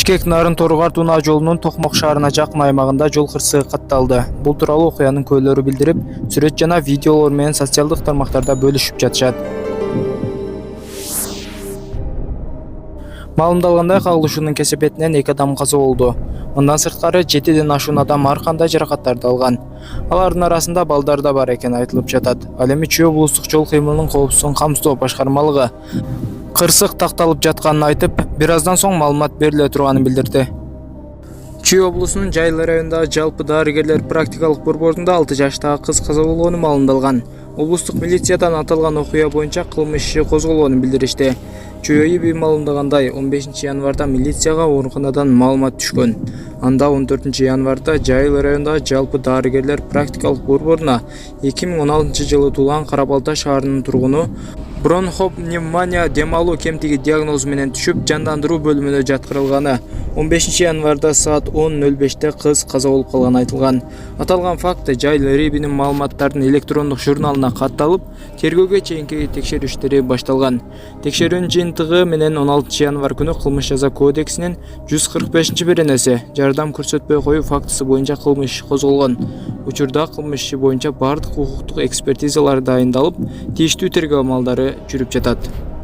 Бишкек-Нарын-Торғар Тунаа жолунун Токмок шаарына жакын аймагында жол кырсыгы катталды. Бул тууралуу окуянын куәлөрү билдирип, сүрөт жана видеолор менен социалдык тармактарда бөлүшүп жатышат. Маалымдалгандай, кагылышуунун кесепетинен 2 адам каза болду. Мындан сырткары 7ден ашуун адам ар кандай жаракаттарды алган. Алардын арасында балдар да бар экени айтылып жатат. Ал эми Чүй облустук жол кыймылынын коопсуздугун камсыздоо башкармалыгы кырсык такталып жатканын айтып, бир аздан соң маалымат бериле турганын билдирди. Чүй облусунун Жайыл районундагы жалпы дарыгерлер практикалык борборунда 6 жаштагы кыз каза болгону маалымдалган. Облустук милициядан аталган окуя боюнча кылмыш иши козголгонун билдиришти. Чүй ИИБ маалымдагандай, 15 январда милицияга ооруканадан маалымат түшкөн. Анда 14 январда Жайыл районундагы жалпы дарыгерлер практикалык борборуна 2016 жылы туулган Карабалта шаарынын тургуну бронхопневмония дем алуу кемтиги диагнозу менен түшүп, жандандыруу бөлүмүнө жаткырылганы. 15 январда саат 10:05 кыз каза болуп калганы айтылган. Аталган факт Жайыл РИИБинин маалыматтардын электрондук журналына катталып, тергөөгө чейинки текшерүү иштери башталган. Текшерүүнүн жыйынтыгы менен 16 январ күнү Кылмыш жаза кодексинин 145-беренеси жардам көрсөтпөй коюу фактысы боюнча кылмыш иши козголгон. Учурда кылмыш иши боюнча бардык укуктук экспертизалар дайындалып, тийиштүү тергөө амалдары жүрүп жатат.